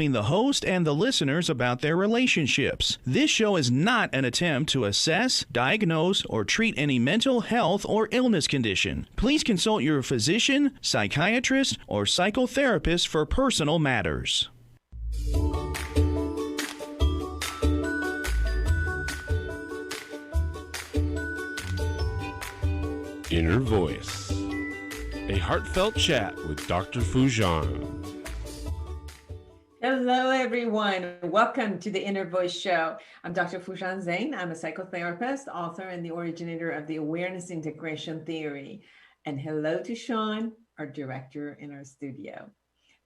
between the host and the listeners about their relationships. This show is not an attempt to assess, diagnose, or treat any mental health or illness condition. Please consult your physician, psychiatrist, or psychotherapist for personal matters. Inner Voice, a heartfelt chat with Dr. Foojan. Hello, everyone. Welcome to the Inner Voice Show. I'm Dr. Foojan Zain. I'm a psychotherapist, author, and the originator of the Awareness Integration Theory. And hello to Sean, our director in our studio.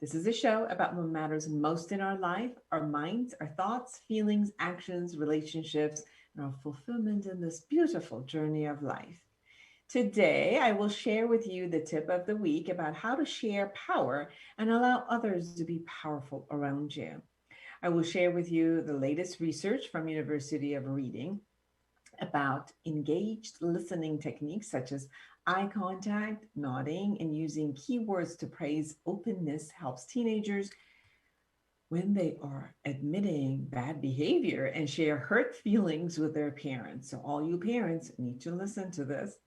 This is a show about what matters most in our life, our minds, our thoughts, feelings, actions, relationships, and our fulfillment in this beautiful journey of life. Today, I will share with you the tip of the week about how to share power and allow others to be powerful around you. I will share with you the latest research from University of Reading about engaged listening techniques such as eye contact, nodding, and using keywords to praise openness helps teenagers when they are admitting bad behavior and share hurt feelings with their parents. So all you parents need to listen to this.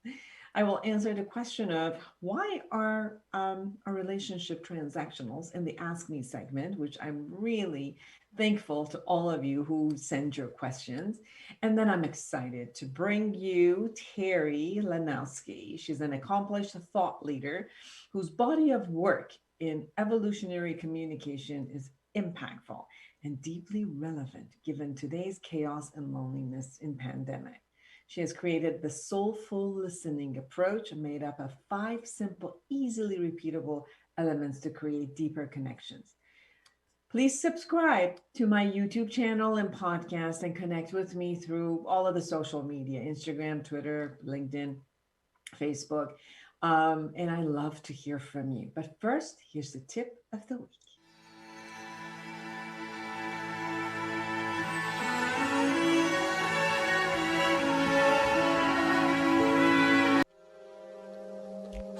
I will answer the question of why are our relationship transactionals in the Ask Me segment, which I'm really thankful to all of you who send your questions. And then I'm excited to bring you Terri Lonowski. She's an accomplished thought leader whose body of work in evolutionary communication is impactful and deeply relevant given today's chaos and loneliness in pandemic. She has created the Soulful Listening approach made up of 5 simple, easily repeatable elements to create deeper connections. Please subscribe to my YouTube channel and podcast and connect with me through all of the social media, Instagram, Twitter, LinkedIn, Facebook. And I love to hear from you. But first, here's the tip of the week.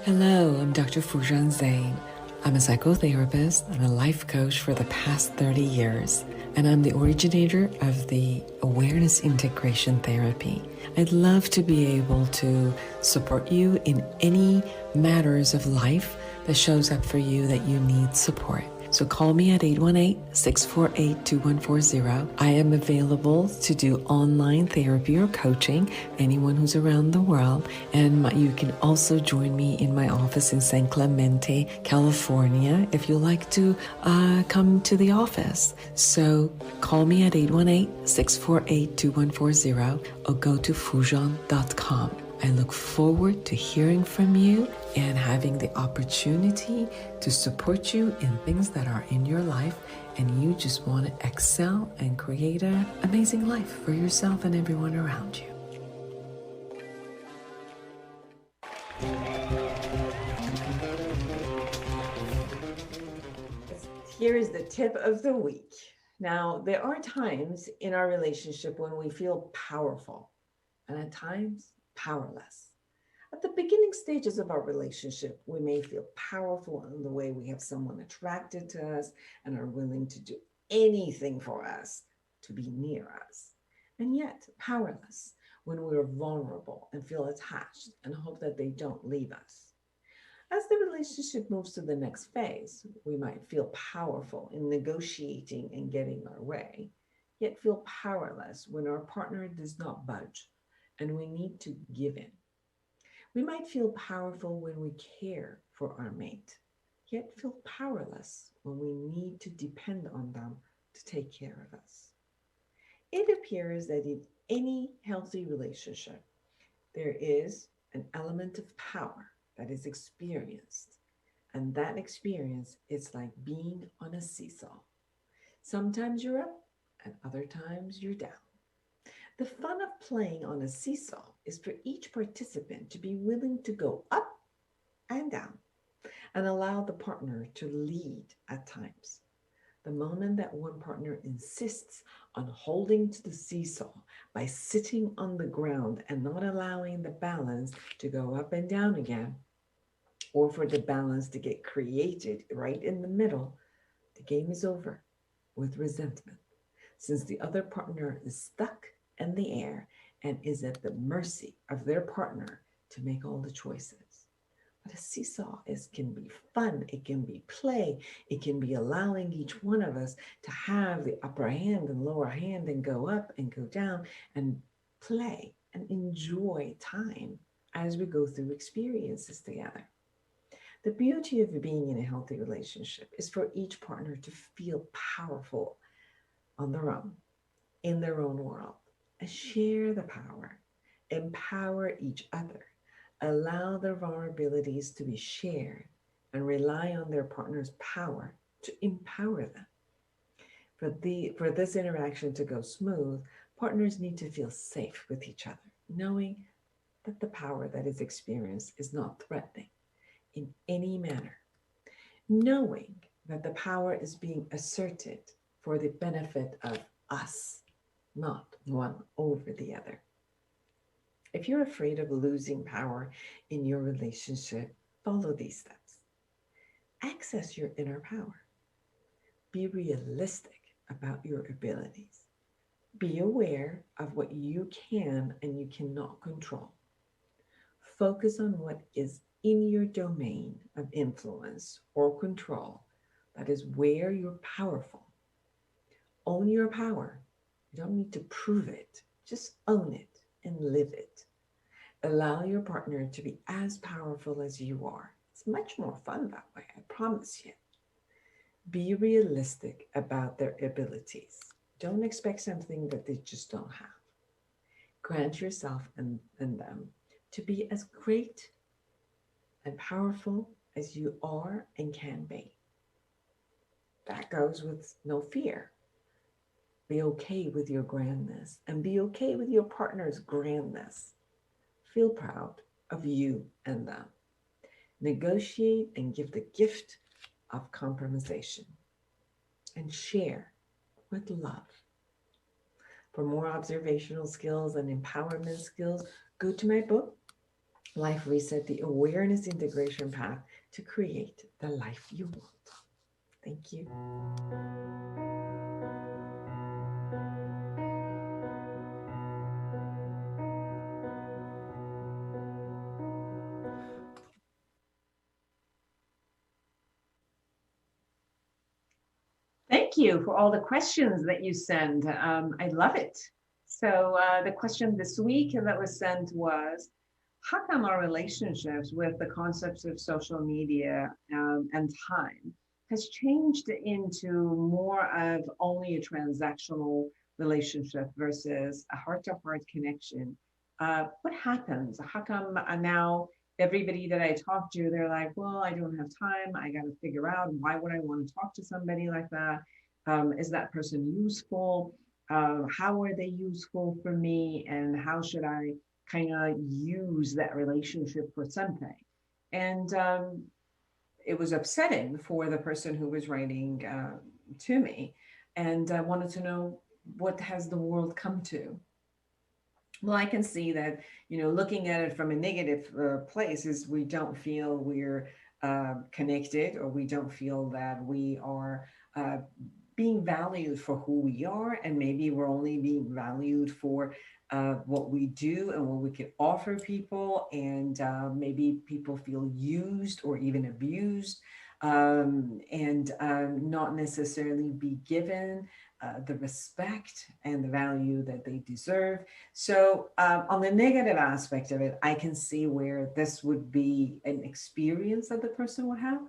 Hello, I'm Dr. Foojan Zain. I'm a psychotherapist and a life coach for the past 30 years, and I'm the originator of the Awareness Integration Therapy. I'd love to be able to support you in any matters of life that shows up for you that you need support. So call me at 818-648-2140. I am available to do online therapy or coaching, anyone who's around the world. And you can also join me in my office in San Clemente, California, if you like to come to the office. So call me at 818-648-2140 or go to foojan.com. I look forward to hearing from you and having the opportunity to support you in things that are in your life and you just want to excel and create an amazing life for yourself and everyone around you. Here is the tip of the week. Now, there are times in our relationship when we feel powerful and at times powerless. At the beginning stages of our relationship, we may feel powerful in the way we have someone attracted to us and are willing to do anything for us to be near us, and yet powerless when we are vulnerable and feel attached and hope that they don't leave us. As the relationship moves to the next phase, we might feel powerful in negotiating and getting our way, yet feel powerless when our partner does not budge and we need to give in. We might feel powerful when we care for our mate, yet feel powerless when we need to depend on them to take care of us. It appears that in any healthy relationship, there is an element of power that is experienced, and that experience is like being on a seesaw. Sometimes you're up, and other times you're down. The fun of playing on a seesaw is for each participant to be willing to go up and down and allow the partner to lead at times. The moment that one partner insists on holding to the seesaw by sitting on the ground and not allowing the balance to go up and down again, or for the balance to get created right in the middle, the game is over with resentment, since the other partner is stuck in the air and is at the mercy of their partner to make all the choices. But a seesaw can be fun, it can be play, it can be allowing each one of us to have the upper hand and lower hand and go up and go down and play and enjoy time as we go through experiences together. The beauty of being in a healthy relationship is for each partner to feel powerful on their own, in their own world, and share the power, empower each other, allow their vulnerabilities to be shared, and rely on their partner's power to empower them. For this interaction to go smooth, partners need to feel safe with each other, knowing that the power that is experienced is not threatening in any manner, knowing that the power is being asserted for the benefit of us, not one over the other. If you're afraid of losing power in your relationship, follow these steps. Access your inner power. Be realistic about your abilities. Be aware of what you can and you cannot control. Focus on what is in your domain of influence or control. That is where you're powerful. Own your power. You don't need to prove it. Just own it and live it. Allow your partner to be as powerful as you are. It's much more fun that way, I promise you. Be realistic about their abilities. Don't expect something that they just don't have. Grant yourself and them to be as great and powerful as you are and can be. That goes with no fear. Be okay with your grandness and be okay with your partner's grandness. Feel proud of you and them. Negotiate and give the gift of compromisation and share with love. For more observational skills and empowerment skills, go to my book, Life Reset, the Awareness Integration Path to Create the Life You Want. Thank you. Thank you for all the questions that you send. I love it. So the question this week that was sent was, how come our relationships with the concepts of social media and time has changed into more of only a transactional relationship versus a heart-to-heart connection? What happens? How come now everybody that I talk to, they're like, well, I don't have time. I got to figure out, why would I want to talk to somebody like that? Is that person useful? How are they useful for me? And how should I kind of use that relationship for something? And it was upsetting for the person who was writing to me, and I wanted to know, what has the world come to? Well, I can see that, looking at it from a negative place is we don't feel we're connected, or we don't feel that we are being valued for who we are. And maybe we're only being valued for what we do and what we can offer people. And maybe people feel used or even abused, and not necessarily be given the respect and the value that they deserve. So on the negative aspect of it, I can see where this would be an experience that the person would have.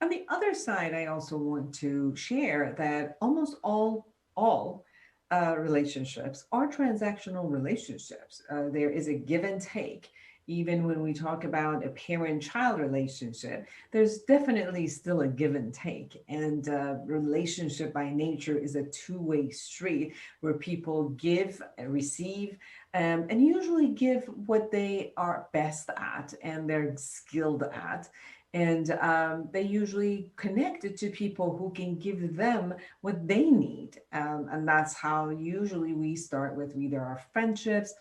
On the other side, I also want to share that almost all relationships are transactional relationships. There is a give and take. Even when we talk about a parent-child relationship, there's definitely still a give and take. And relationship by nature is a two-way street where people give, receive, and usually give what they are best at and they're skilled at. And they usually connected to people who can give them what they need. And that's how usually we start with either our friendships,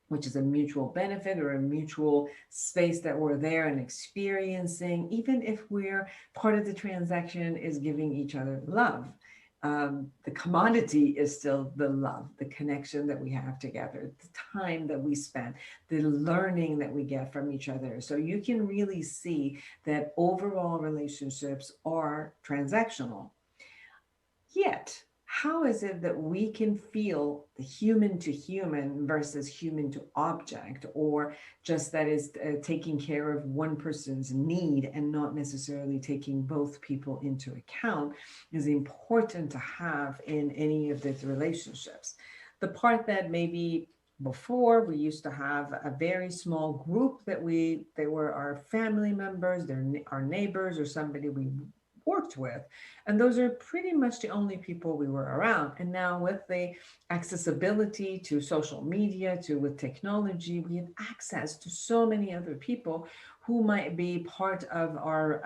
which is a mutual benefit, or a mutual space that we're there and experiencing, even if we're part of the transaction is giving each other love. the commodity is still the love, the connection that we have together, the time that we spend, the learning that we get from each other. So you can really see that overall relationships are transactional. Yet, how is it that we can feel the human to human versus human to object, or just that is taking care of one person's need and not necessarily taking both people into account is important to have in any of these relationships. The part that maybe before we used to have a very small group they were our family members, they're our neighbors or somebody we worked with, and those are pretty much the only people we were around. And now with the accessibility to social media, to with technology, we have access to so many other people who might be part of our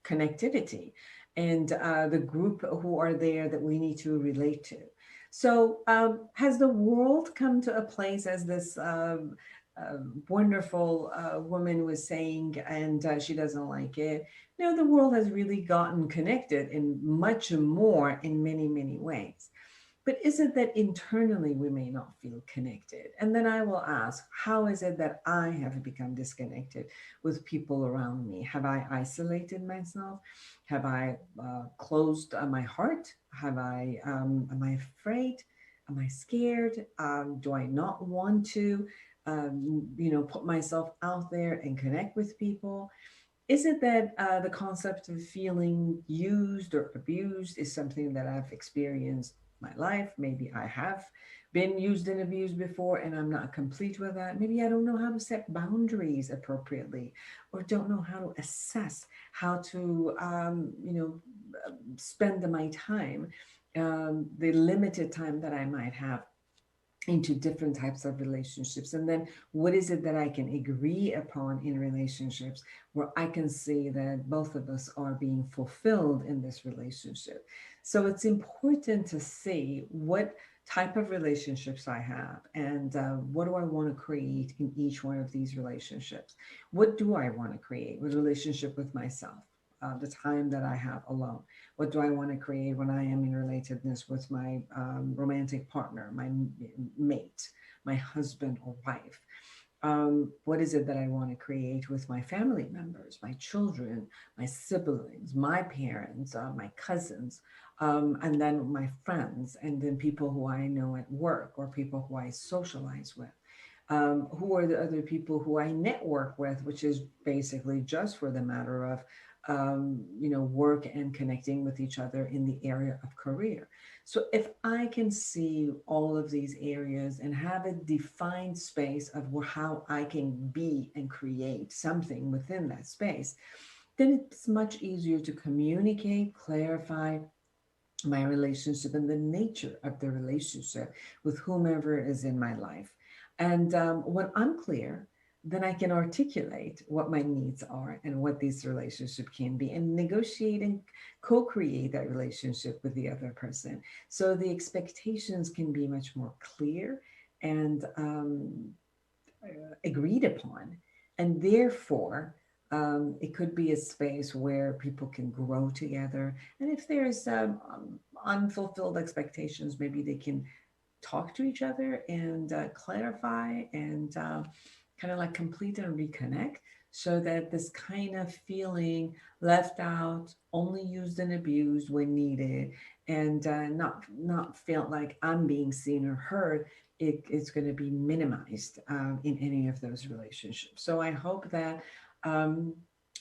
connectivity and the group who are there that we need to relate to. So has the world come to a place, as this wonderful woman was saying, and she doesn't like it? No, the world has really gotten connected in much more in many, many ways. But is it that internally we may not feel connected? And then I will ask, how is it that I have become disconnected with people around me? Have I isolated myself? Have I closed my heart? Am I afraid? Am I scared? Do I not want to, put myself out there and connect with people? Is it that the concept of feeling used or abused is something that I've experienced my life? Maybe I have been used and abused before and I'm not complete with that. Maybe I don't know how to set boundaries appropriately, or don't know how to assess how to, spend my time, the limited time that I might have into different types of relationships. And then what is it that I can agree upon in relationships where I can see that both of us are being fulfilled in this relationship? So it's important to see what type of relationships I have, and what do I want to create in each one of these relationships. What do I want to create with relationship with myself? The time that I have alone. What do I want to create when I am in relatedness with my romantic partner, my mate, my husband or wife? What is it that I want to create with my family members, my children, my siblings, my parents, my cousins, and then my friends, and then people who I know at work or people who I socialize with? Who are the other people who I network with, which is basically just for the matter of work and connecting with each other in the area of career. So if I can see all of these areas and have a defined space of how I can be and create something within that space, then it's much easier to communicate, clarify my relationship and the nature of the relationship with whomever is in my life. And when I'm clear, then I can articulate what my needs are and what this relationship can be, and negotiate and co-create that relationship with the other person. So the expectations can be much more clear and agreed upon. And therefore, it could be a space where people can grow together. And if there's unfulfilled expectations, maybe they can talk to each other and clarify and kind of like complete and reconnect, so that this kind of feeling left out, only used and abused when needed, and not felt like I'm being seen or heard, it's going to be minimized in any of those relationships. So I hope that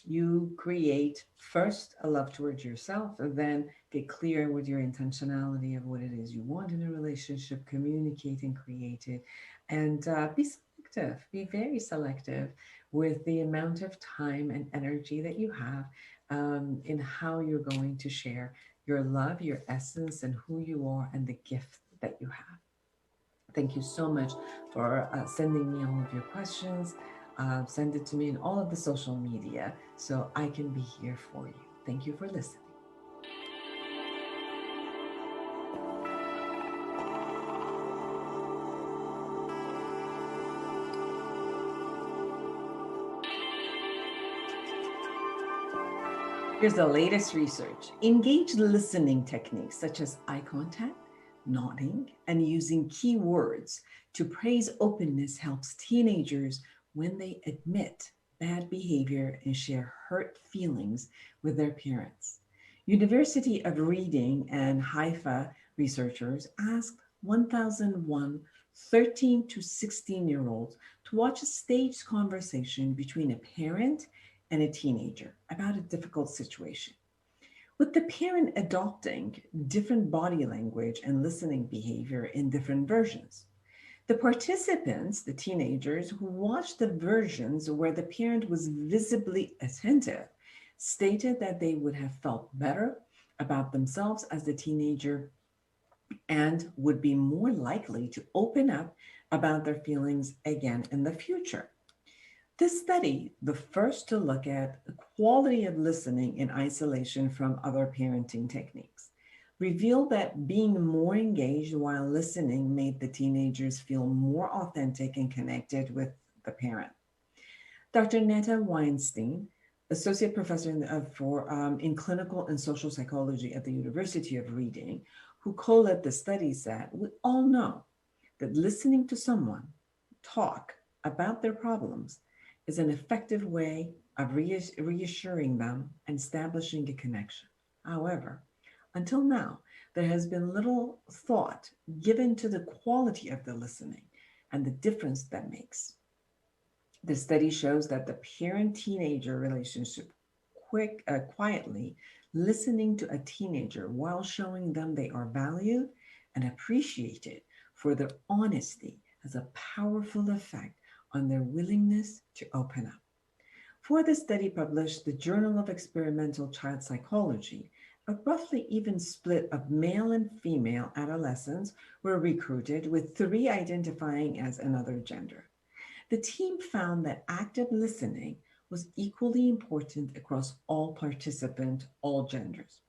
you create first a love towards yourself, and then get clear with your intentionality of what it is you want in a relationship, communicate and create it, and be selective, be very selective with the amount of time and energy that you have in how you're going to share your love, your essence, and who you are, and the gift that you have. Thank you so much for sending me all of your questions. Send it to me in all of the social media so I can be here for you. Thank you for listening. Here's the latest research. Engaged listening techniques such as eye contact, nodding, and using keywords to praise openness helps teenagers when they admit bad behavior and share hurt feelings with their parents. University of Reading and Haifa researchers asked 1,001 13 to 16-year-olds to watch a staged conversation between a parent and a teenager about a difficult situation, with the parent adopting different body language and listening behavior in different versions. The participants, the teenagers who watched the versions where the parent was visibly attentive, stated that they would have felt better about themselves as the teenager and would be more likely to open up about their feelings again in the future. This study, the first to look at the quality of listening in isolation from other parenting techniques, revealed that being more engaged while listening made the teenagers feel more authentic and connected with the parent. Dr. Netta Weinstein, associate professor in clinical and social psychology at the University of Reading, who co-led the study, said, "We all know that listening to someone talk about their problems is an effective way of reassuring them and establishing a connection. However, until now, there has been little thought given to the quality of the listening and the difference that makes. The study shows that the parent-teenager relationship quietly listening to a teenager while showing them they are valued and appreciated for their honesty has a powerful effect on their willingness to open up. For the study published the Journal of Experimental Child Psychology, a roughly even split of male and female adolescents were recruited, with 3 identifying as another gender. The team found that active listening was equally important across all participants, all genders.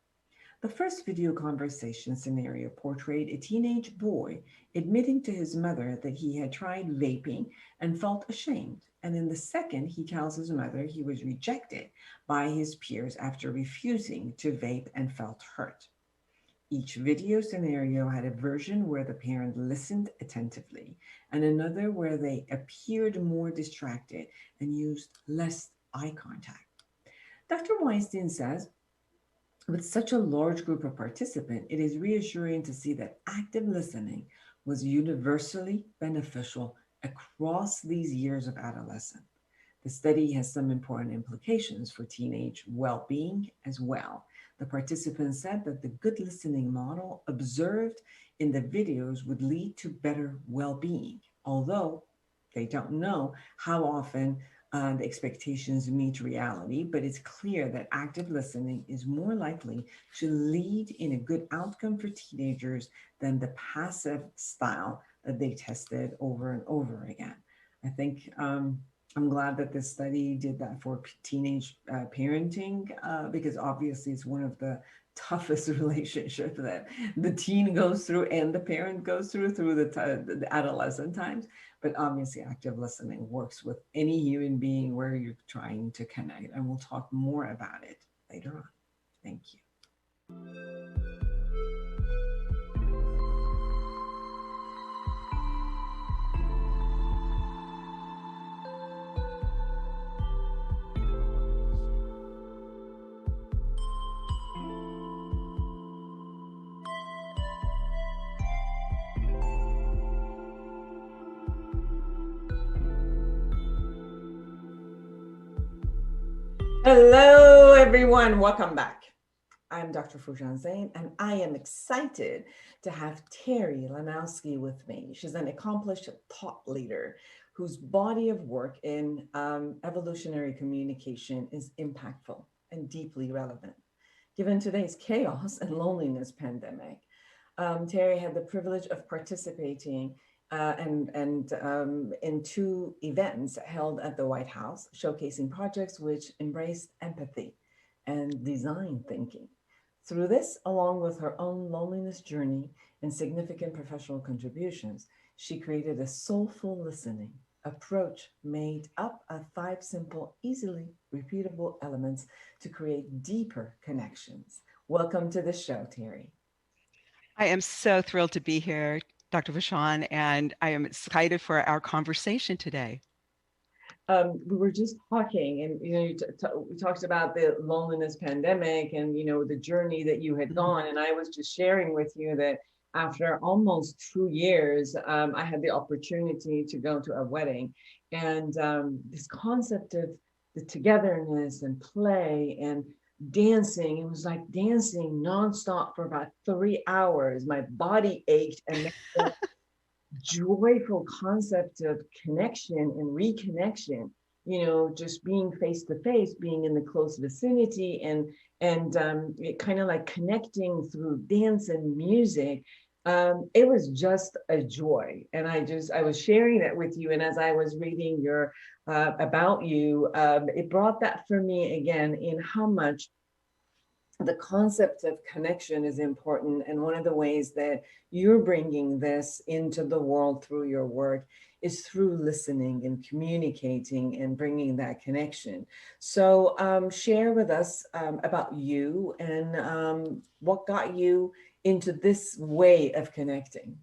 The first video conversation scenario portrayed a teenage boy admitting to his mother that he had tried vaping and felt ashamed. And in the second, he tells his mother he was rejected by his peers after refusing to vape and felt hurt. Each video scenario had a version where the parent listened attentively and another where they appeared more distracted and used less eye contact. Dr. Weinstein says, with such a large group of participants, it is reassuring to see that active listening was universally beneficial across these years of adolescence. The study has some important implications for teenage well-being as well. The participants said that the good listening model observed in the videos would lead to better well-being, although they don't know how often the expectations meet reality, but it's clear that active listening is more likely to lead in a good outcome for teenagers than the passive style that they tested over and over again. I think I'm glad that this study did that for teenage parenting, because obviously it's one of the toughest relationships that the teen goes through and the parent goes through the adolescent times. But obviously active listening works with any human being where you're trying to connect. And we'll talk more about it later on. Thank you. Hello, everyone. Welcome back. I'm Dr. Foojan Zain, and I am excited to have Terri Lonowski with me. She's an accomplished thought leader whose body of work in evolutionary communication is impactful and deeply relevant. Given today's chaos and loneliness pandemic, Terri had the privilege of participating in 2 events held at the White House, showcasing projects which embraced empathy and design thinking. Through this, along with her own loneliness journey and significant professional contributions, she created a Soulful Listening, approach made up of 5 simple, easily repeatable elements to create deeper connections. Welcome to the show, Terri. I am so thrilled to be here, Dr. Foojan, and I am excited for our conversation today. We were just talking, and we talked about the loneliness pandemic, and the journey that you had gone. And I was just sharing with you that after almost 2 years, I had the opportunity to go to a wedding, and this concept of the togetherness and play and dancing. It was like dancing nonstop for about 3 hours. My body ached, and that joyful concept of connection and reconnection, just being face to face, being in the close vicinity, and it kind of like connecting through dance and music. It was just a joy, and I was sharing that with you. And as I was reading your about you, it brought that for me again, in how much the concept of connection is important. And one of the ways that you're bringing this into the world through your work is through listening and communicating and bringing that connection. So share with us about you and what got you into this way of connecting.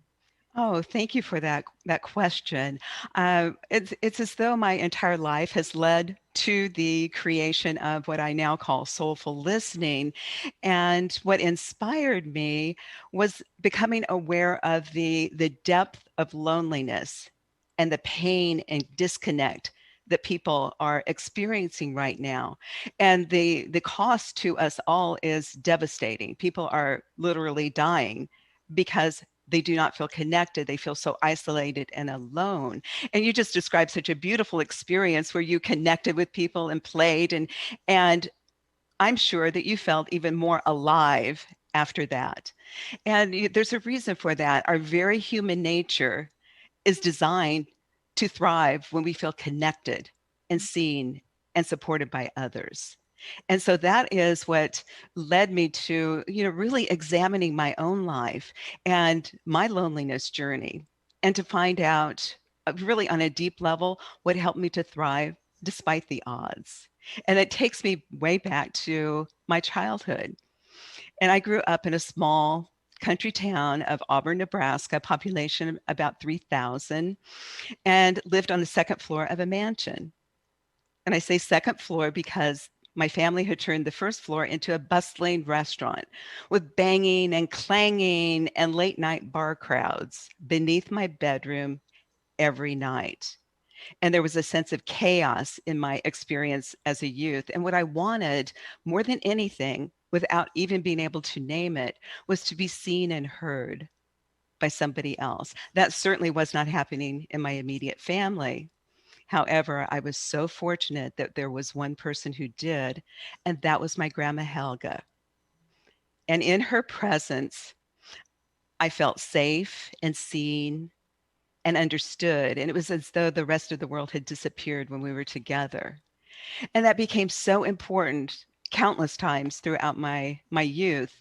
Oh, thank you for that question. It's as though my entire life has led to the creation of what I now call soulful listening. And what inspired me was becoming aware of the depth of loneliness and the pain and disconnect that people are experiencing right now. And the cost to us all is devastating. People are literally dying because they do not feel connected. They feel so isolated and alone. And you just described such a beautiful experience where you connected with people and played. And I'm sure that you felt even more alive after that. And there's a reason for that. Our very human nature is designed to thrive when we feel connected and seen and supported by others. And so that is what led me to, really examining my own life and my loneliness journey, and to find out really on a deep level what helped me to thrive despite the odds. And it takes me way back to my childhood. And I grew up in a small country town of Auburn, Nebraska, population about 3,000, and lived on the second floor of a mansion. And I say second floor because my family had turned the first floor into a bustling restaurant with banging and clanging and late night bar crowds beneath my bedroom every night. And there was a sense of chaos in my experience as a youth. And what I wanted more than anything, without even being able to name it, was to be seen and heard by somebody else. That certainly was not happening in my immediate family. However, I was so fortunate that there was one person who did, and that was my grandma Helga. And in her presence, I felt safe and seen and understood. And it was as though the rest of the world had disappeared when we were together. And that became so important countless times throughout my youth.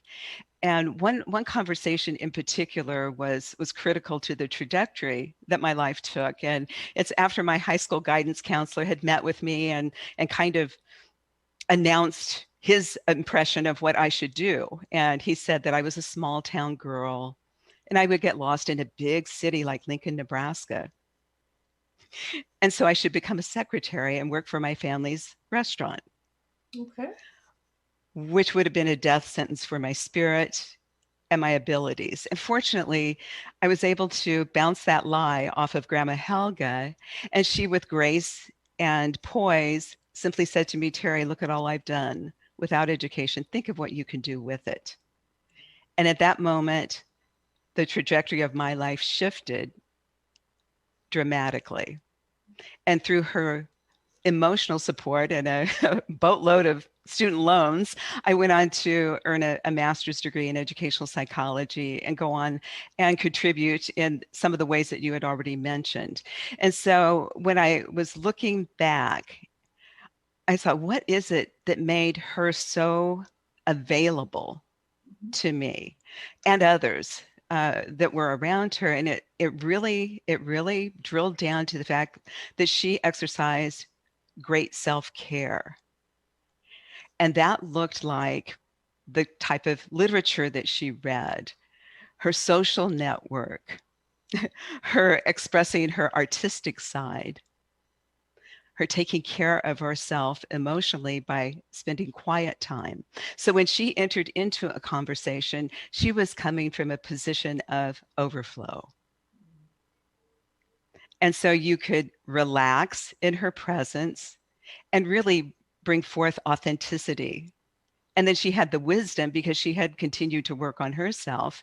And one conversation in particular was critical to the trajectory that my life took. And it's after my high school guidance counselor had met with me and kind of announced his impression of what I should do. And he said that I was a small town girl and I would get lost in a big city like Lincoln, Nebraska. And so I should become a secretary and work for my family's restaurant. Okay. Which would have been a death sentence for my spirit and my abilities. And fortunately, I was able to bounce that lie off of Grandma Helga, and she, with grace and poise, simply said to me, Terri, look at all I've done without education. Think of what you can do with it. And at that moment, the trajectory of my life shifted dramatically. And through her emotional support and a boatload of student loans, I went on to earn a master's degree in educational psychology and go on and contribute in some of the ways that you had already mentioned. And so when I was looking back, I thought, what is it that made her so available to me and others? that were around her, and it really drilled down to the fact that she exercised great self-care. And that looked like the type of literature that she read, her social network, her expressing her artistic side, her taking care of herself emotionally by spending quiet time. So when she entered into a conversation, she was coming from a position of overflow. And so you could relax in her presence and really bring forth authenticity. And then she had the wisdom because she had continued to work on herself,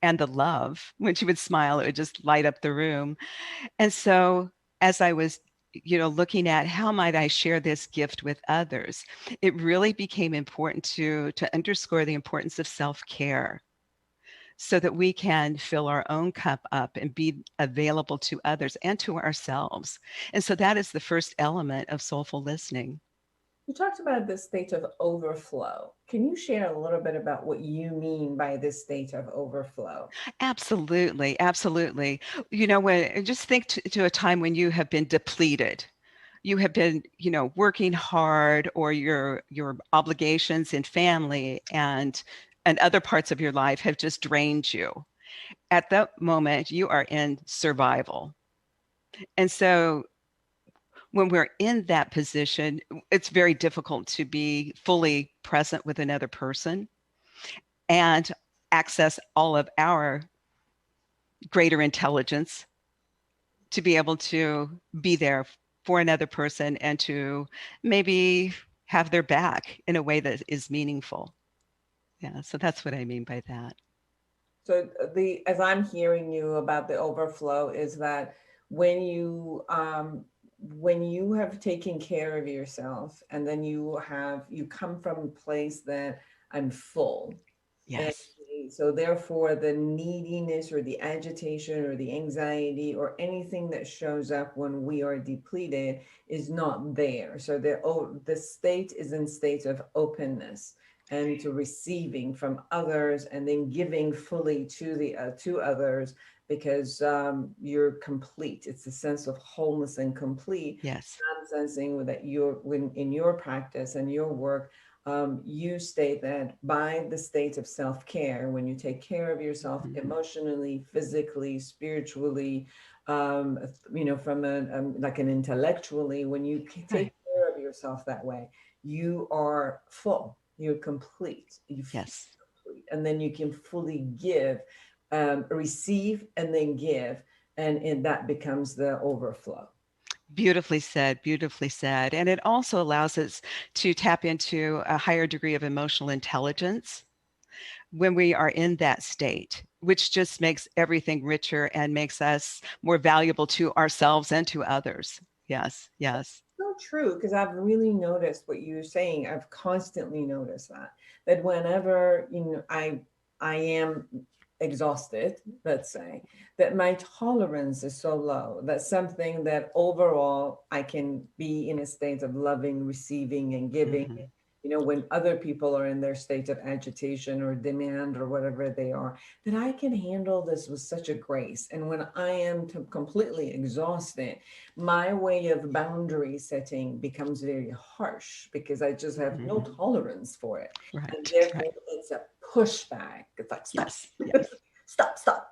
and the love. When she would smile, it would just light up the room. And so as I was, looking at how might I share this gift with others, it really became important to underscore the importance of self-care so that we can fill our own cup up and be available to others and to ourselves. And so that is the first element of soulful listening. You talked about the state of overflow. Can you share a little bit about what you mean by this state of overflow? Absolutely, absolutely. When just think to a time when you have been depleted. You have been, working hard, or your obligations in family and other parts of your life have just drained you. At that moment, you are in survival. And so when we're in that position, it's very difficult to be fully present with another person and access all of our greater intelligence to be able to be there for another person and to maybe have their back in a way that is meaningful. Yeah, so that's what I mean by that. So as I'm hearing you about the overflow is that when you have taken care of yourself, and then you come from a place that I'm full. Yes. And so therefore the neediness or the agitation or the anxiety or anything that shows up when we are depleted is not there. So the state is in state of openness and to receiving from others, and then giving fully to others, because you're complete. It's a sense of wholeness and complete. Yes. I'm sensing that when in your practice and your work, you state that by the state of self-care, when you take care of yourself emotionally, physically, spiritually, from like an intellectually, when you take care of yourself that way, you are full, you're complete, you feel complete, and then you can fully give, receive, and then give, and that becomes the overflow. Beautifully said, beautifully said. And it also allows us to tap into a higher degree of emotional intelligence when we are in that state, which just makes everything richer and makes us more valuable to ourselves and to others. Yes, yes. So true, because I've really noticed what you're saying. I've constantly noticed that whenever I am exhausted, let's say, that my tolerance is so low that something that overall I can be in a state of loving, receiving, and giving. When other people are in their state of agitation or demand or whatever they are, that I can handle this with such a grace. And when I am completely exhausted, my way of boundary setting becomes very harsh because I just have no tolerance for it. Right, and therefore it's a pushback. It's like, stop, yes. stop.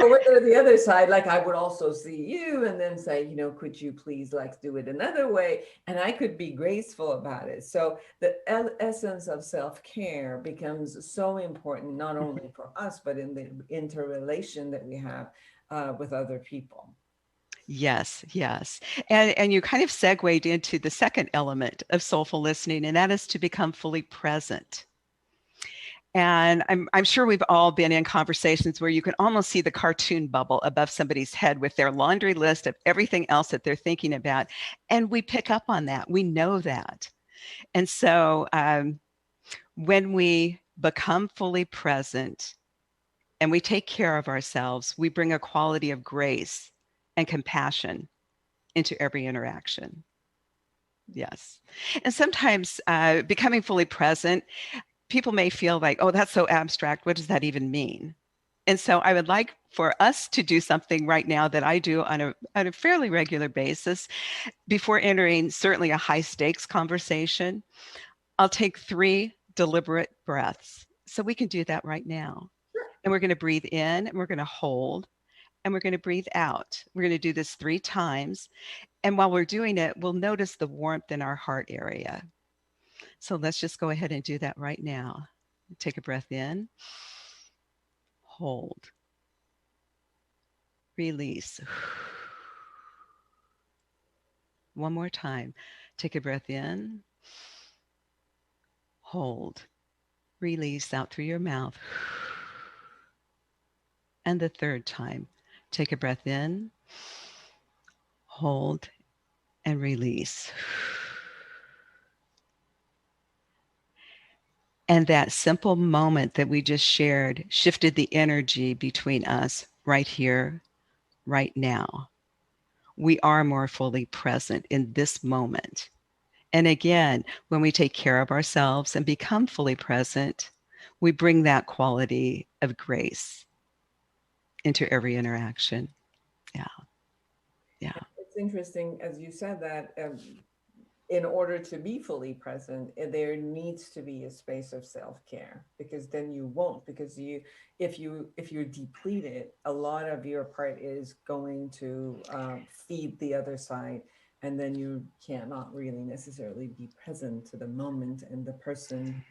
Or the other side, like I would also see you and then say, could you please do it another way? And I could be graceful about it. So the essence of self-care becomes so important, not only for us, but in the interrelation that we have with other people. Yes, yes. And you kind of segued into the second element of soulful listening, and that is to become fully present. And I'm sure we've all been in conversations where you can almost see the cartoon bubble above somebody's head with their laundry list of everything else that they're thinking about. And we pick up on that. We know that. And so when we become fully present and we take care of ourselves, we bring a quality of grace and compassion into every interaction. Yes. And sometimes becoming fully present people may feel like, oh, that's so abstract. What does that even mean? And so I would like for us to do something right now that I do on a fairly regular basis before entering certainly a high stakes conversation. I'll take 3 deliberate breaths. So we can do that right now. And we're going to breathe in and we're going to hold and we're going to breathe out. We're going to do this 3 times. And while we're doing it, we'll notice the warmth in our heart area. So let's just go ahead and do that right now. Take a breath in, hold, release. One more time. Take a breath in, hold, release out through your mouth. And the 3rd time, take a breath in, hold, and release. And that simple moment that we just shared shifted the energy between us right here, right now. We are more fully present in this moment. And again, when we take care of ourselves and become fully present, we bring that quality of grace into every interaction. Yeah. Yeah. It's interesting, as you said that, in order to be fully present, there needs to be a space of self-care, because then you won't, because if you're depleted, a lot of your part is going to feed the other side, and then you cannot really necessarily be present to the moment and the person,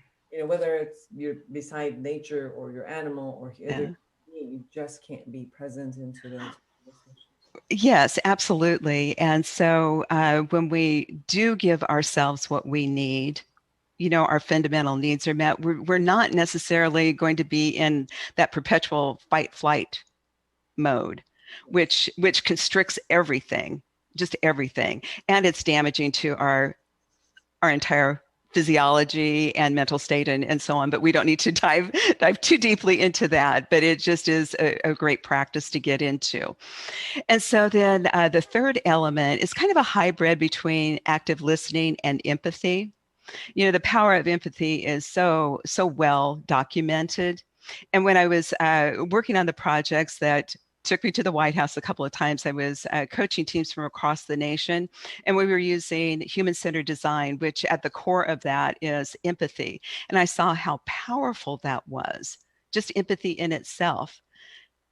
whether it's you're beside nature or your animal or Yeah. you just can't be present into those conversations. Yes, absolutely. And so when we do give ourselves what we need, our fundamental needs are met, we're not necessarily going to be in that perpetual fight flight mode, which constricts everything, just everything. And it's damaging to our entire physiology and mental state and so on. But we don't need to dive too deeply into that. But it just is a great practice to get into. And so then the 3rd element is kind of a hybrid between active listening and empathy. The power of empathy is so well documented. And when I was working on the projects that took me to the White House a couple of times, I was coaching teams from across the nation, and we were using human-centered design, which at the core of that is empathy. And I saw how powerful that was, just empathy in itself.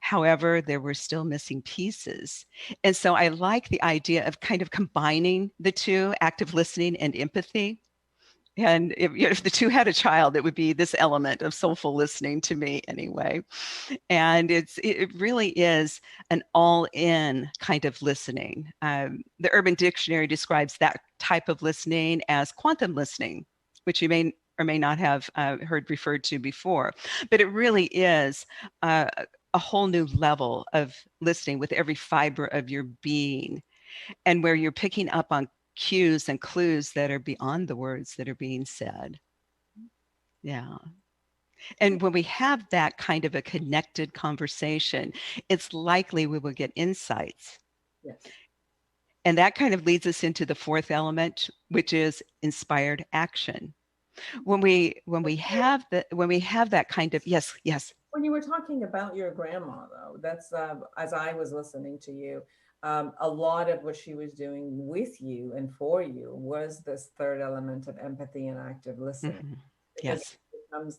However, there were still missing pieces. And so I like the idea of kind of combining the two, active listening and empathy. And if the two had a child, it would be this element of soulful listening to me anyway. And it really is an all-in kind of listening. The Urban Dictionary describes that type of listening as quantum listening, which you may or may not have heard referred to before. But it really is a whole new level of listening with every fiber of your being, and where you're picking up on cues and clues that are beyond the words that are being said. Yeah. And when we have that kind of a connected conversation, it's likely we will get insights. Yes. And that kind of leads us into the 4th element, which is inspired action. When we have that kind of yes. When you were talking about your grandma, though, that's as I was listening to you, a lot of what she was doing with you and for you was this 3rd element of empathy and active listening. Mm-hmm. Because Yes.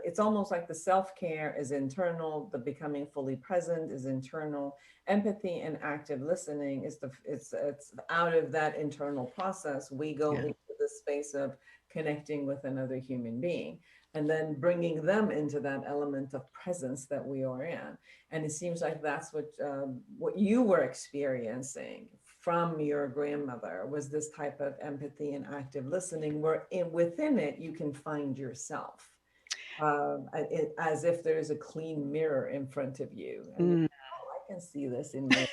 it's almost like the self-care is internal, the becoming fully present is internal. Empathy and active listening is it's out of that internal process. We go into the space of connecting with another human being, and then bringing them into that element of presence that we are in. And it seems like that's what you were experiencing from your grandmother, was this type of empathy and active listening, where within it you can find yourself, as if there's a clean mirror in front of you. And I can see this in me.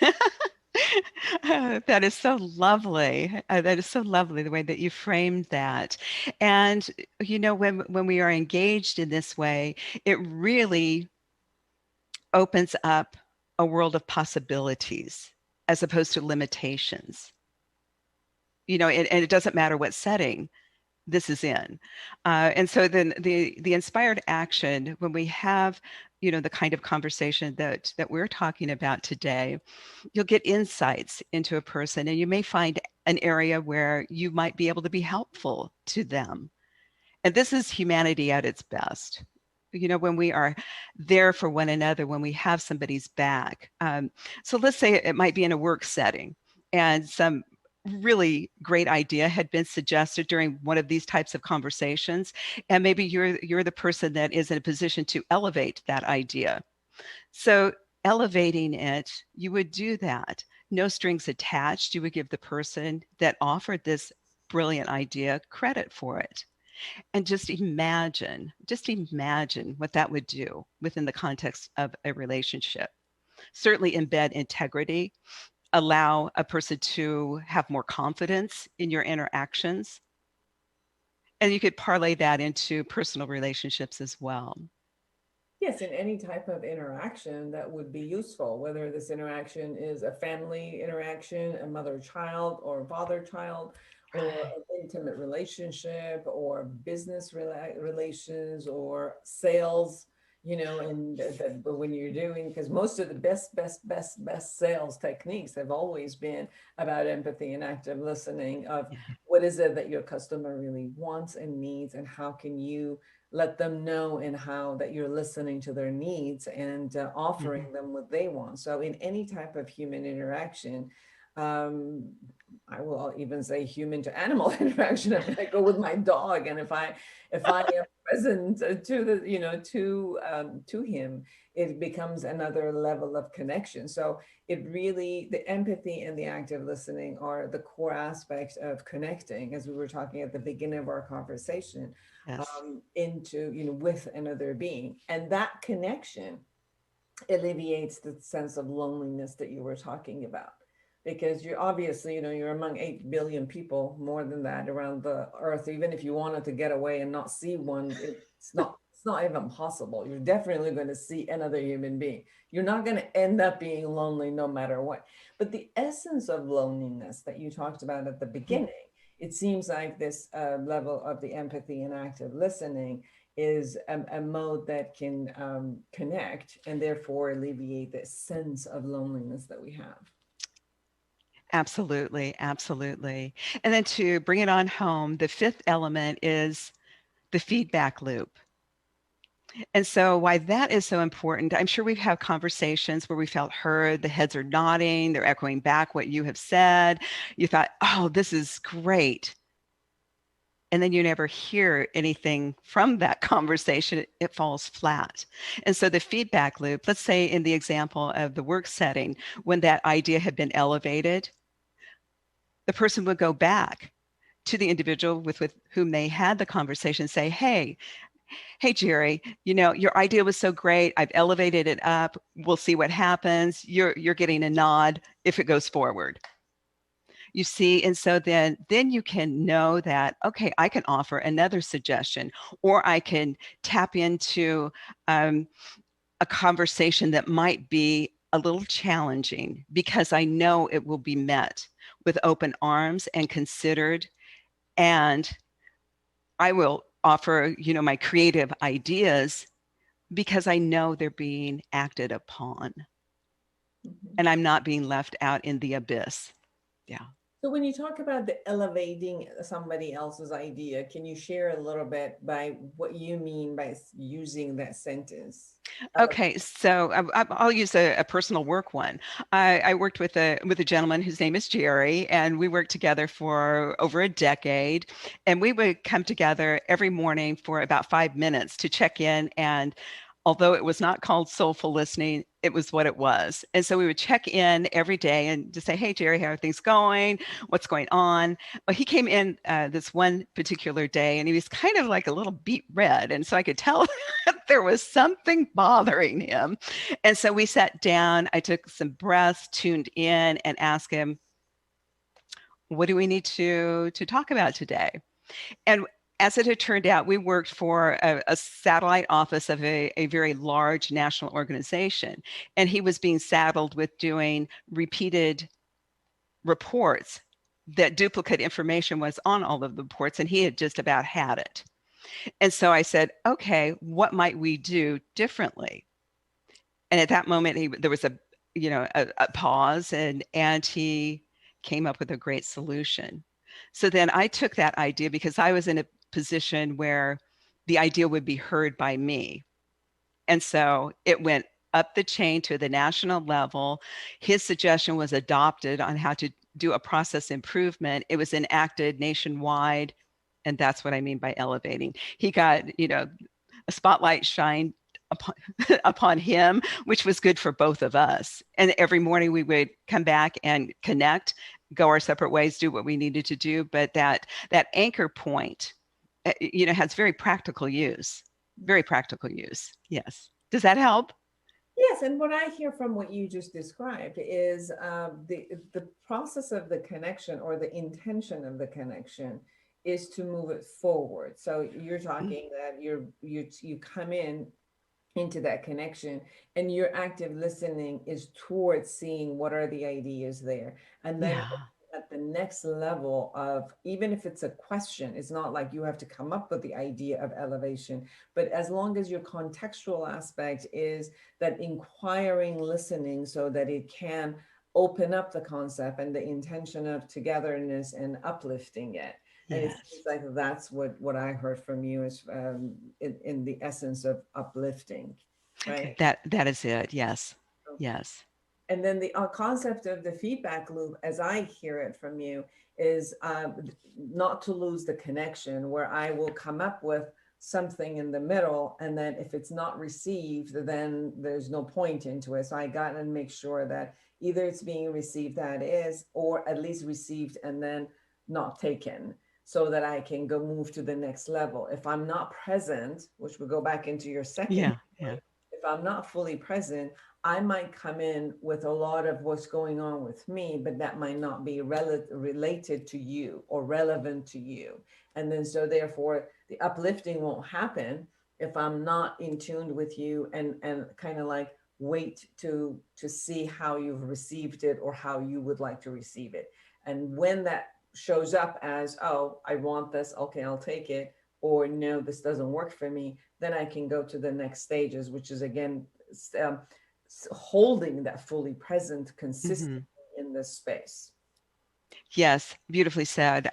That is so lovely. That is so lovely, the way that you framed that. And, when we are engaged in this way, it really opens up a world of possibilities as opposed to limitations. And it doesn't matter what setting this is in. And so then the inspired action, when we have, the kind of conversation that we're talking about today, you'll get insights into a person, and you may find an area where you might be able to be helpful to them. And this is humanity at its best. When we are there for one another, when we have somebody's back. So let's say it might be in a work setting, and some really great idea had been suggested during one of these types of conversations, and maybe you're the person that is in a position to elevate that idea. So elevating it, you would do that, no strings attached. You would give the person that offered this brilliant idea credit for it. And just imagine what that would do within the context of a relationship. Certainly embed integrity, allow a person to have more confidence in your interactions. And you could parlay that into personal relationships as well. Yes, in any type of interaction that would be useful, whether this interaction is a family interaction, a mother-child or father-child, or an intimate relationship, or business relations, or sales, and but when you're doing, because most of the best sales techniques have always been about empathy and active listening of what is it that your customer really wants and needs, and how can you let them know and how that you're listening to their needs and offering them what they want. So in any type of human interaction, I will even say human to animal interaction. If I go with my dog, and if I am present to the to him, it becomes another level of connection. So it really, the empathy and the active listening are the core aspects of connecting, as we were talking at the beginning of our conversation. Yes. Into with another being, and that connection alleviates the sense of loneliness that you were talking about, because you're obviously you're among 8 billion people, more than that, around the earth. Even if you wanted to get away and not see one, it's not even possible. You're definitely going to see another human being. You're not going to end up being lonely no matter what. But the essence of loneliness that you talked about at the beginning, it seems like this level of the empathy and active listening is a mode that can connect and therefore alleviate the sense of loneliness that we have. Absolutely. Absolutely. And then to bring it on home, the fifth element is the feedback loop. And so why that is so important, I'm sure we've had conversations where we felt heard, the heads are nodding, they're echoing back what you have said. You thought, oh, this is great. And then you never hear anything from that conversation. It falls flat. And so the feedback loop, let's say in the example of the work setting, when that idea had been elevated, the person would go back to the individual with whom they had the conversation, say, hey, Jerry, your idea was so great. I've elevated it up. We'll see what happens. You're getting a nod if it goes forward. You see, and so then you can know that, okay, I can offer another suggestion, or I can tap into a conversation that might be a little challenging, because I know it will be met with open arms and considered, and I will offer, my creative ideas because I know they're being acted upon, and I'm not being left out in the abyss. Yeah. So when you talk about the elevating somebody else's idea, can you share a little bit by what you mean by using that sentence? Okay, so I'll use a personal work one. I worked with a gentleman whose name is Jerry, and we worked together for over a decade. And we would come together every morning for about 5 minutes to check in. And although it was not called Soulful Listening, it was what it was. And so we would check in every day and just say, hey, Jerry, how are things going? What's going on? Well, he came in this one particular day, and he was kind of like a little beet red. And so I could tell that there was something bothering him. And so we sat down, I took some breaths, tuned in, and asked him, what do we need to talk about today? And as it had turned out, we worked for a satellite office of a very large national organization, and he was being saddled with doing repeated reports that duplicate information was on all of the reports, and he had just about had it. And so I said, okay, what might we do differently? And at that moment, there was a pause, and he came up with a great solution. So then I took that idea, because I was in a position where the idea would be heard by me. And so it went up the chain to the national level. His suggestion was adopted on how to do a process improvement. It was enacted nationwide. And that's what I mean by elevating. He got, a spotlight shined upon, upon him, which was good for both of us. And every morning we would come back and connect, go our separate ways, do what we needed to do. But that anchor point, has very practical use. Very practical use. Yes. Does that help? Yes, and what I hear from what you just described is the process of the connection, or the intention of the connection, is to move it forward. So you're talking that you come into that connection, and your active listening is towards seeing what are the ideas there, and then Yeah. at the next level of, even if it's a question, it's not like you have to come up with the idea of elevation, but as long as your contextual aspect is that inquiring listening, so that it can open up the concept and the intention of togetherness and uplifting it. And it Yes. seems like that's what I heard from you is in the essence of uplifting, right? That is it. Yes. Yes. And then the concept of the feedback loop, as I hear it from you, is not to lose the connection, where I will come up with something in the middle, and then if it's not received, then there's no point into it. So I got to make sure that either it's being received, that is, or at least received and then not taken, so that I can go move to the next level. If I'm not present, which will go back into your second Yeah. point, if I'm not fully present, I might come in with a lot of what's going on with me, but that might not be related to you or relevant to you. And then, so therefore, the uplifting won't happen if I'm not in tune with you, and kind of like wait to see how you've received it or how you would like to receive it. And when that shows up as, oh, I want this, okay, I'll take it, or no, this doesn't work for me, then I can go to the next stages, which is again, holding that fully present consistently in this space. Yes, beautifully said.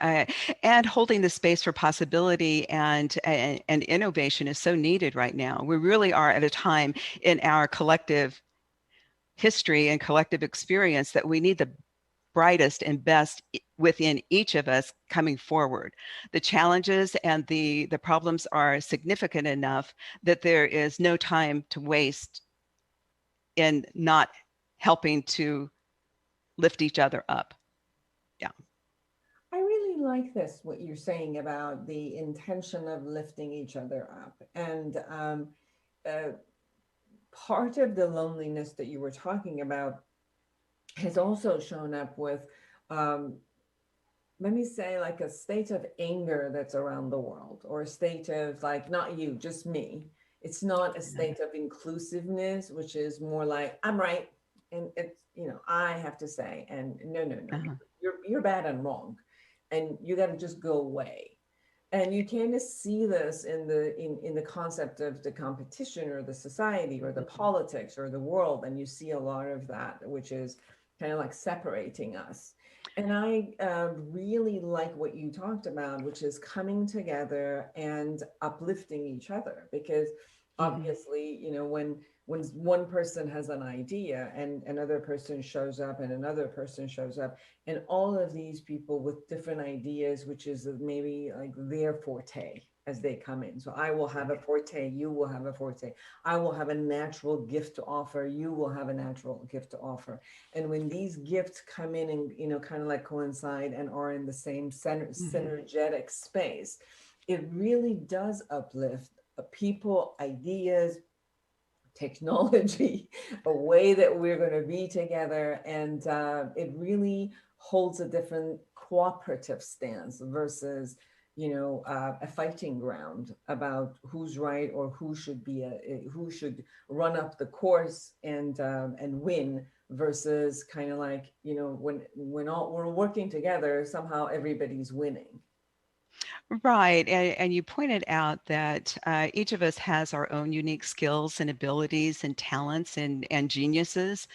And holding the space for possibility and innovation is so needed right now. We really are at a time in our collective history and collective experience that we need the brightest and best within each of us coming forward. The challenges and the problems are significant enough that there is no time to waste in not helping to lift each other up. Yeah. I really like this, what you're saying about the intention of lifting each other up. And part of the loneliness that you were talking about has also shown up with, let me say, like a state of anger that's around the world, or a state of like, not you, just me. It's not a state of inclusiveness, which is more like, I'm right. And it's, I have to say, and no, you're bad and wrong. And you got to just go away. And you kind of see this in the concept of the competition, or the society, or the politics, or the world. And you see a lot of that, which is kind of like separating us. And I really like what you talked about, which is coming together and uplifting each other. Because obviously, when one person has an idea, and another person shows up, and another person shows up, and all of these people with different ideas, which is maybe like their forte as they come in. So I will have a forte, you will have a forte. I will have a natural gift to offer, you will have a natural gift to offer. And when these gifts come in and, kind of like coincide and are in the same synergetic space, it really does uplift people, ideas, technology, a way that we're going to be together. And it really holds a different cooperative stance versus, a fighting ground about who's right, or who should be who should run up the course and win, versus kind of like, when all we're working together, somehow everybody's winning. Right. And you pointed out that each of us has our own unique skills and abilities and talents and geniuses.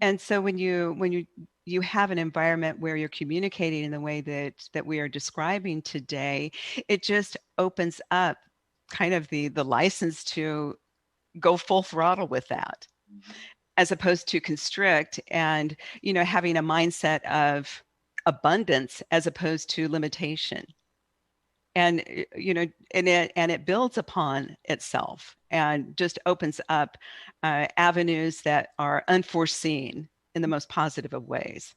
And so when you have an environment where you're communicating in the way that we are describing today, it just opens up kind of the license to go full throttle with that, as opposed to constrict and, having a mindset of abundance as opposed to limitation. And and it builds upon itself and just opens up avenues that are unforeseen in the most positive of ways.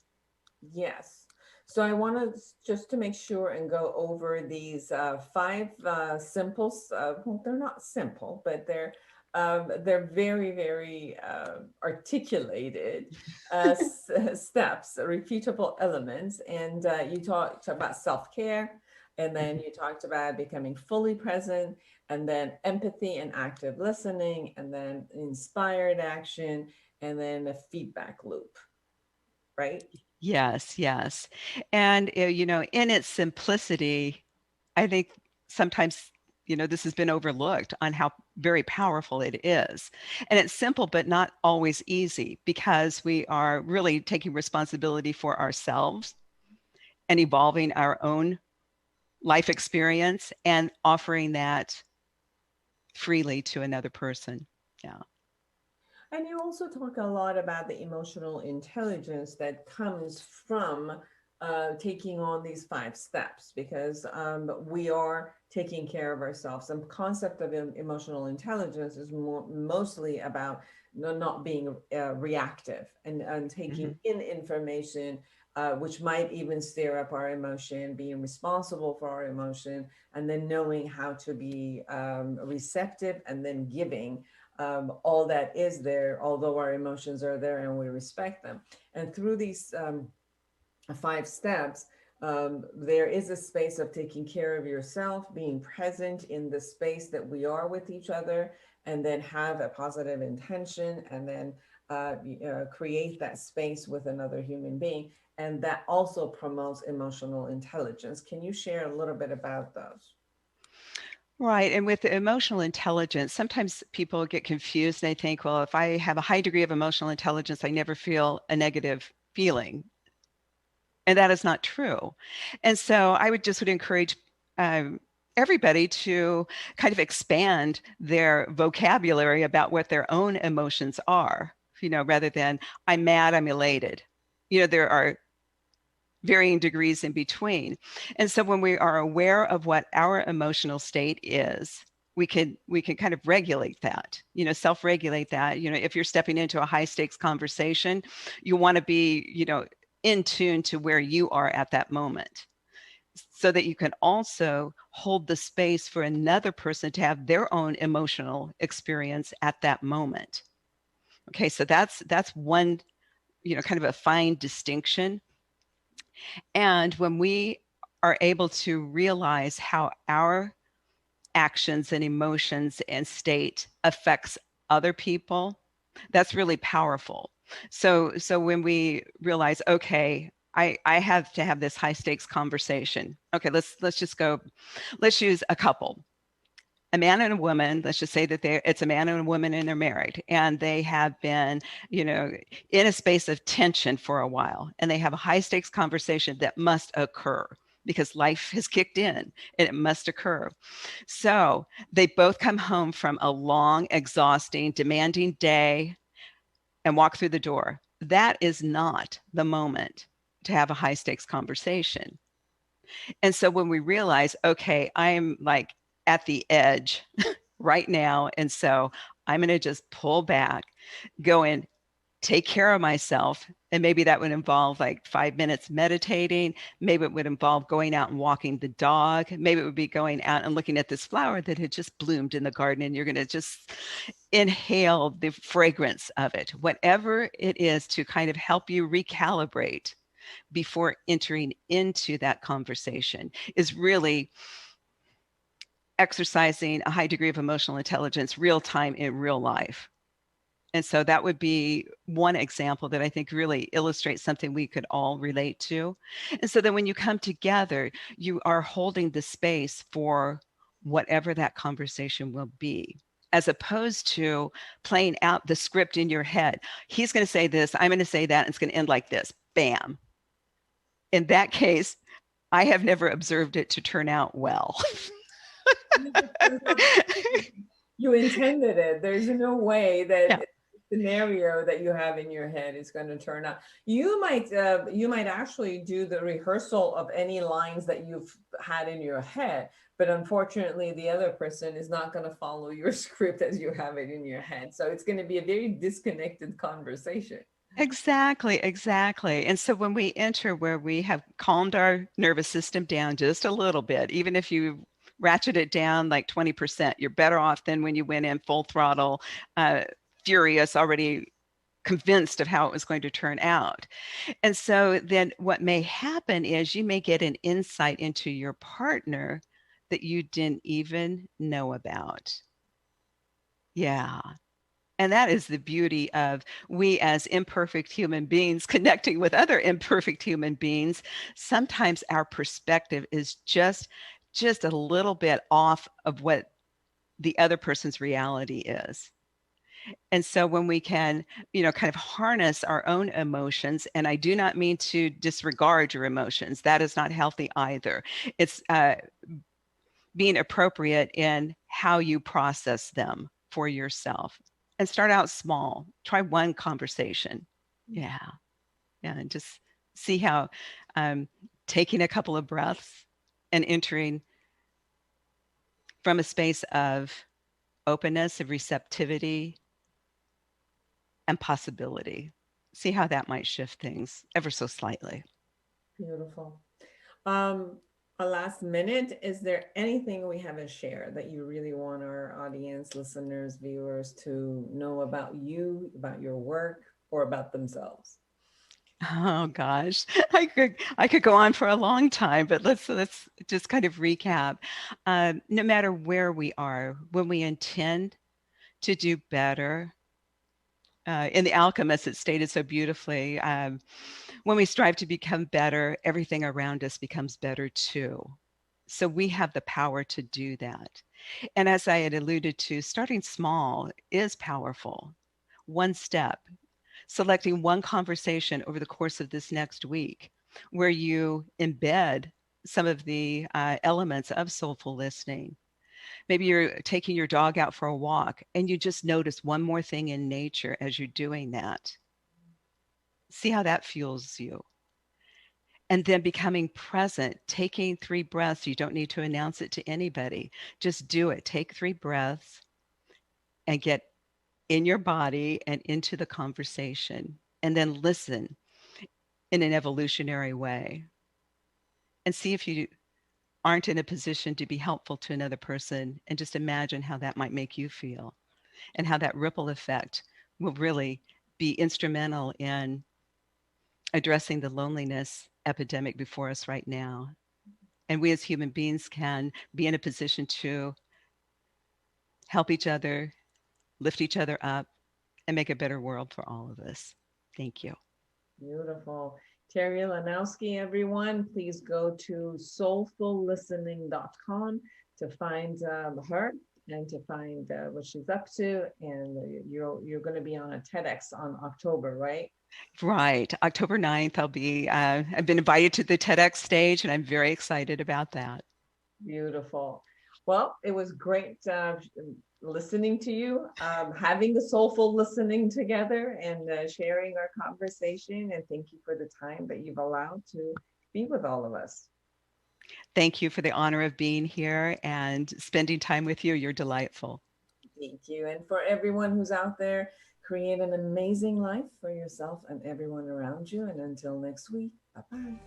Yes. So I want to just to make sure and go over these five simple. Well, they're not simple, but they're very, very articulated steps, repeatable elements. And you talked about self-care, and then you talked about becoming fully present, and then empathy and active listening, and then inspired action, and then a feedback loop, right? Yes, yes. And, in its simplicity, I think sometimes, this has been overlooked on how very powerful it is. And it's simple, but not always easy, because we are really taking responsibility for ourselves and evolving our own life experience and offering that freely to another person. Yeah. And you also talk a lot about the emotional intelligence that comes from taking on these five steps, because we are taking care of ourselves. The concept of emotional intelligence is mostly about not being reactive and taking in information, which might even stir up our emotion, being responsible for our emotion, and then knowing how to be receptive and then giving all that is there, although our emotions are there and we respect them. And through these five steps, there is a space of taking care of yourself, being present in the space that we are with each other, and then have a positive intention, and then create that space with another human being. And that also promotes emotional intelligence. Can you share a little bit about those? Right. And with the emotional intelligence, sometimes people get confused and they think, well, if I have a high degree of emotional intelligence, I never feel a negative feeling. And that is not true. And so I would encourage everybody to kind of expand their vocabulary about what their own emotions are, rather than I'm mad, I'm elated. There are varying degrees in between. And so when we are aware of what our emotional state is, we can kind of regulate that, self-regulate that. If you're stepping into a high stakes conversation, you want to be, in tune to where you are at that moment, so that you can also hold the space for another person to have their own emotional experience at that moment. Okay, so that's one, kind of a fine distinction. And when we are able to realize how our actions and emotions and state affects other people, that's really powerful. So when we realize, okay, I have to have this high stakes conversation. Okay, let's use a couple. A man and a woman, let's just say that it's a man and a woman and they're married, and they have been, in a space of tension for a while, and they have a high stakes conversation that must occur because life has kicked in and it must occur. So they both come home from a long, exhausting, demanding day and walk through the door. That is not the moment to have a high stakes conversation. And so when we realize, okay, I'm like at the edge right now, and so I'm going to just pull back, go in, take care of myself. And maybe that would involve like 5 minutes meditating. Maybe it would involve going out and walking the dog. Maybe it would be going out and looking at this flower that had just bloomed in the garden, and you're going to just inhale the fragrance of it. Whatever it is to kind of help you recalibrate before entering into that conversation is really exercising a high degree of emotional intelligence real time in real life. And so that would be one example that I think really illustrates something we could all relate to. And so then when you come together, you are holding the space for whatever that conversation will be, as opposed to playing out the script in your head. He's going to say this, I'm going to say that, and it's going to end like this. Bam. In that case, I have never observed it to turn out well. You intended it. There's no way that Yeah. the scenario that you have in your head is going to turn out. You might actually do the rehearsal of any lines that you've had in your head, but unfortunately, the other person is not going to follow your script as you have it in your head. So it's going to be a very disconnected conversation. Exactly, exactly. And so when we enter where we have calmed our nervous system down just a little bit, even if you ratchet it down like 20%, you're better off than when you went in full throttle, furious, already convinced of how it was going to turn out. And so then what may happen is you may get an insight into your partner that you didn't even know about. Yeah. And that is the beauty of we as imperfect human beings connecting with other imperfect human beings. Sometimes our perspective is just a little bit off of what the other person's reality is. And so when we can, kind of harness our own emotions, and I do not mean to disregard your emotions, that is not healthy either. It's being appropriate in how you process them for yourself. And start out small. Try one conversation. Yeah. Yeah. And just see how taking a couple of breaths and entering from a space of openness, of receptivity, and possibility. See how that might shift things ever so slightly. Beautiful. A last minute, is there anything we haven't shared that you really want our audience, listeners, viewers to know about you, about your work, or about themselves? Oh gosh, I could go on for a long time, but let's just kind of recap. No matter where we are, when we intend to do better, in The Alchemist, it's stated so beautifully. When we strive to become better, everything around us becomes better too. So we have the power to do that. And as I had alluded to, starting small is powerful. One step, selecting one conversation over the course of this next week where you embed some of the elements of soulful listening. Maybe you're taking your dog out for a walk and you just notice one more thing in nature as you're doing that. See how that fuels you. And then becoming present, taking 3 breaths. You don't need to announce it to anybody. Just do it. Take 3 breaths and get in your body and into the conversation. And then listen in an evolutionary way. And see if you aren't in a position to be helpful to another person, and just imagine how that might make you feel and how that ripple effect will really be instrumental in addressing the loneliness epidemic before us right now. And we as human beings can be in a position to help each other, lift each other up, and make a better world for all of us. Thank you. Beautiful. Terri Lonowski, everyone, please go to soulfullistening.com to find her and to find what she's up to. And you're going to be on a TEDx on October, right? Right. October 9th, I've been invited to the TEDx stage, and I'm very excited about that. Beautiful. Well, it was great listening to you, having the soulful listening together and sharing our conversation. And thank you for the time that you've allowed to be with all of us. Thank you for the honor of being here and spending time with you. You're delightful. Thank you. And for everyone who's out there, create an amazing life for yourself and everyone around you. And until next week, bye-bye.